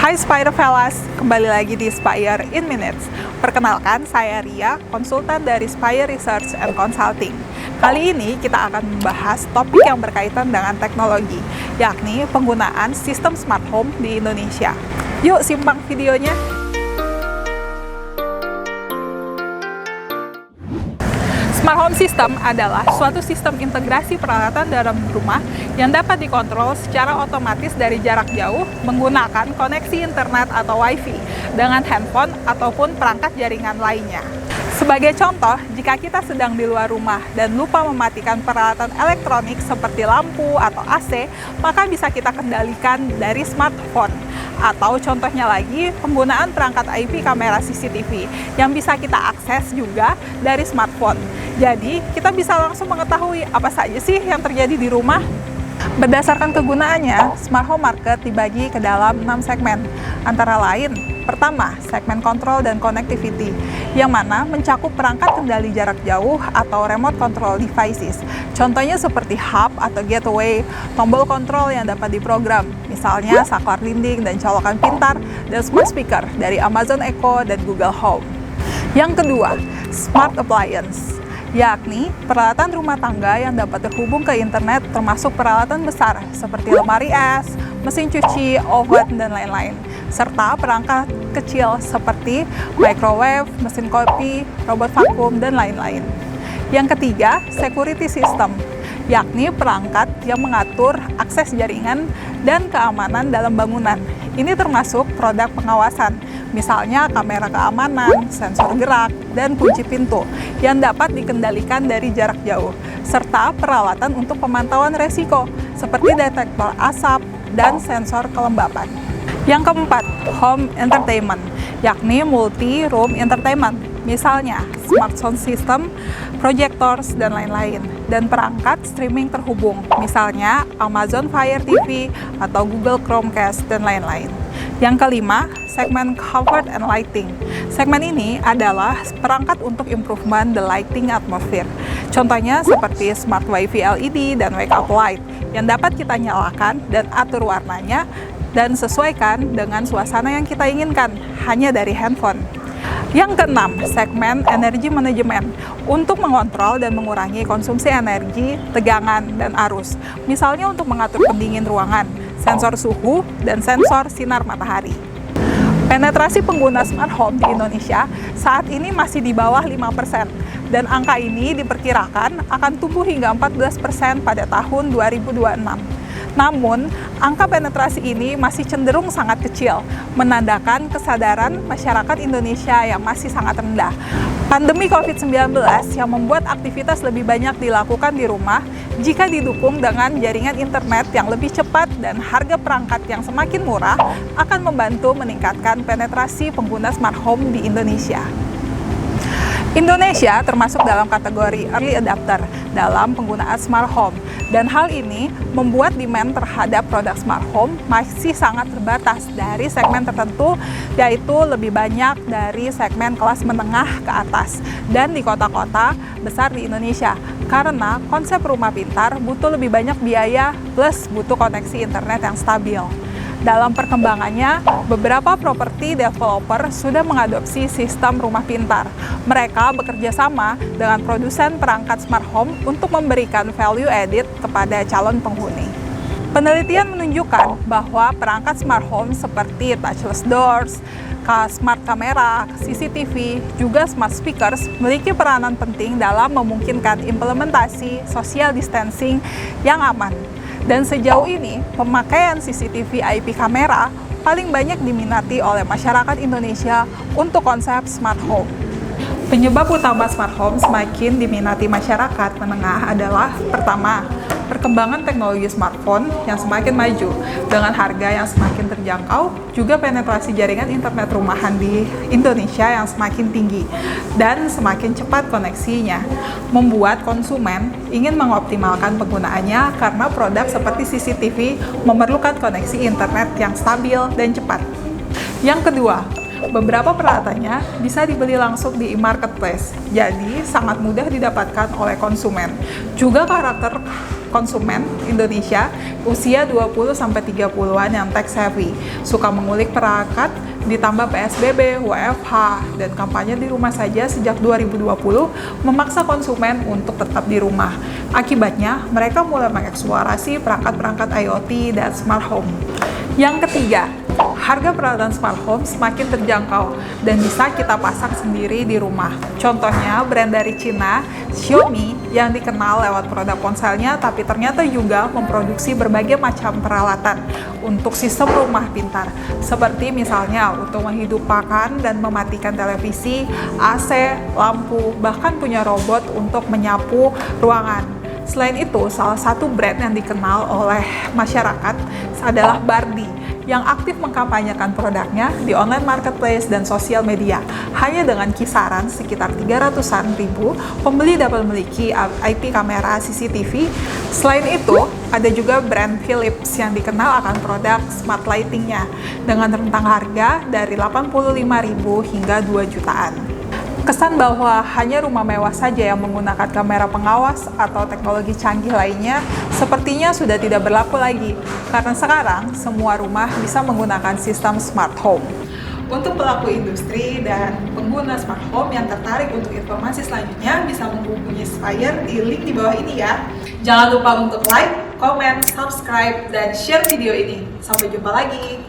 Hai Spire Fellas, kembali lagi di Spire in Minutes. Perkenalkan, saya Ria, konsultan dari Spire Research and Consulting. Kali ini kita akan membahas topik yang berkaitan dengan teknologi, yakni penggunaan sistem smart home di Indonesia. Yuk simak videonya. Smart home system adalah suatu sistem integrasi peralatan dalam rumah yang dapat dikontrol secara otomatis dari jarak jauh menggunakan koneksi internet atau WiFi dengan handphone ataupun perangkat jaringan lainnya. Sebagai contoh, jika kita sedang di luar rumah dan lupa mematikan peralatan elektronik seperti lampu atau AC, maka bisa kita kendalikan dari smartphone. Atau contohnya lagi, penggunaan perangkat IP kamera CCTV yang bisa kita akses juga dari smartphone. Jadi, kita bisa langsung mengetahui apa saja sih yang terjadi di rumah. Berdasarkan kegunaannya, smart home market dibagi ke dalam 6 segmen. Antara lain, pertama, segmen control dan connectivity, yang mana mencakup perangkat kendali jarak jauh atau remote control devices. Contohnya seperti hub atau gateway, tombol kontrol yang dapat diprogram, misalnya saklar dinding dan colokan pintar, dan smart speaker dari Amazon Echo dan Google Home. Yang kedua, smart appliance, yakni peralatan rumah tangga yang dapat terhubung ke internet termasuk peralatan besar seperti lemari es, mesin cuci, oven, dan lain-lain, serta perangkat kecil seperti microwave, mesin kopi, robot vakum, dan lain-lain. Yang ketiga, security system, yakni perangkat yang mengatur akses jaringan dan keamanan dalam bangunan. Ini termasuk produk pengawasan, misalnya kamera keamanan, sensor gerak, dan kunci pintu yang dapat dikendalikan dari jarak jauh, serta peralatan untuk pemantauan resiko seperti detektor asap dan sensor kelembapan. Yang keempat, home entertainment, yakni multi-room entertainment, misalnya smart sound system, projectors, dan lain-lain, dan perangkat streaming terhubung, misalnya Amazon Fire TV atau Google Chromecast, dan lain-lain. Yang kelima, segmen comfort and lighting. Segmen ini adalah perangkat untuk improvement the lighting atmosphere. Contohnya seperti smart WiFi LED dan wake up light yang dapat kita nyalakan dan atur warnanya dan sesuaikan dengan suasana yang kita inginkan hanya dari handphone. Yang keenam, segmen energi manajemen untuk mengontrol dan mengurangi konsumsi energi, tegangan, dan arus. Misalnya untuk mengatur pendingin ruangan, sensor suhu, dan sensor sinar matahari. Penetrasi pengguna smart home di Indonesia saat ini masih di bawah 5%, dan angka ini diperkirakan akan tumbuh hingga 14% pada tahun 2026. Namun, angka penetrasi ini masih cenderung sangat kecil, menandakan kesadaran masyarakat Indonesia yang masih sangat rendah. Pandemi COVID-19 yang membuat aktivitas lebih banyak dilakukan di rumah, jika didukung dengan jaringan internet yang lebih cepat dan harga perangkat yang semakin murah, akan membantu meningkatkan penetrasi pengguna smart home di Indonesia. Indonesia termasuk dalam kategori early adopter dalam penggunaan smart home, dan hal ini membuat demand terhadap produk smart home masih sangat terbatas dari segmen tertentu, yaitu lebih banyak dari segmen kelas menengah ke atas dan di kota-kota besar di Indonesia, karena konsep rumah pintar butuh lebih banyak biaya plus butuh koneksi internet yang stabil. Dalam perkembangannya, beberapa properti developer sudah mengadopsi sistem rumah pintar. Mereka bekerja sama dengan produsen perangkat smart home untuk memberikan value added kepada calon penghuni. Penelitian menunjukkan bahwa perangkat smart home seperti touchless doors, smart kamera, CCTV, juga smart speakers memiliki peranan penting dalam memungkinkan implementasi social distancing yang aman. Dan sejauh ini, pemakaian CCTV IP kamera paling banyak diminati oleh masyarakat Indonesia untuk konsep smart home. Penyebab utama smart home semakin diminati masyarakat menengah adalah, pertama, perkembangan teknologi smartphone yang semakin maju dengan harga yang semakin terjangkau, juga penetrasi jaringan internet rumahan di Indonesia yang semakin tinggi dan semakin cepat koneksinya, membuat konsumen ingin mengoptimalkan penggunaannya karena produk seperti CCTV memerlukan koneksi internet yang stabil dan cepat. Yang kedua, beberapa peralatannya bisa dibeli langsung di e-marketplace, jadi sangat mudah didapatkan oleh konsumen. Juga karakter konsumen Indonesia usia 20-30-an yang tech savvy, suka mengulik perangkat, ditambah PSBB, WFH, dan kampanye di rumah saja sejak 2020 memaksa konsumen untuk tetap di rumah. Akibatnya, mereka mulai mengeksplorasi perangkat-perangkat IoT dan smart home. Yang ketiga, harga peralatan smart home semakin terjangkau dan bisa kita pasang sendiri di rumah. Contohnya, brand dari Cina, Xiaomi, yang dikenal lewat produk ponselnya, tapi ternyata juga memproduksi berbagai macam peralatan untuk sistem rumah pintar. Seperti misalnya untuk menghidupkan dan mematikan televisi, AC, lampu, bahkan punya robot untuk menyapu ruangan. Selain itu, salah satu brand yang dikenal oleh masyarakat adalah Bardi, yang aktif mengkampanyekan produknya di online marketplace dan sosial media. Hanya dengan kisaran sekitar 300-an ribu, pembeli dapat memiliki IP kamera CCTV. Selain itu, ada juga brand Philips yang dikenal akan produk smart lighting-nya dengan rentang harga dari 85.000 hingga 2 jutaan. Kesan bahwa hanya rumah mewah saja yang menggunakan kamera pengawas atau teknologi canggih lainnya sepertinya sudah tidak berlaku lagi, karena sekarang semua rumah bisa menggunakan sistem smart home. Untuk pelaku industri dan pengguna smart home yang tertarik untuk informasi selanjutnya bisa menghubungi Spire di link di bawah ini ya. Jangan lupa untuk like, comment, subscribe, dan share video ini. Sampai jumpa lagi.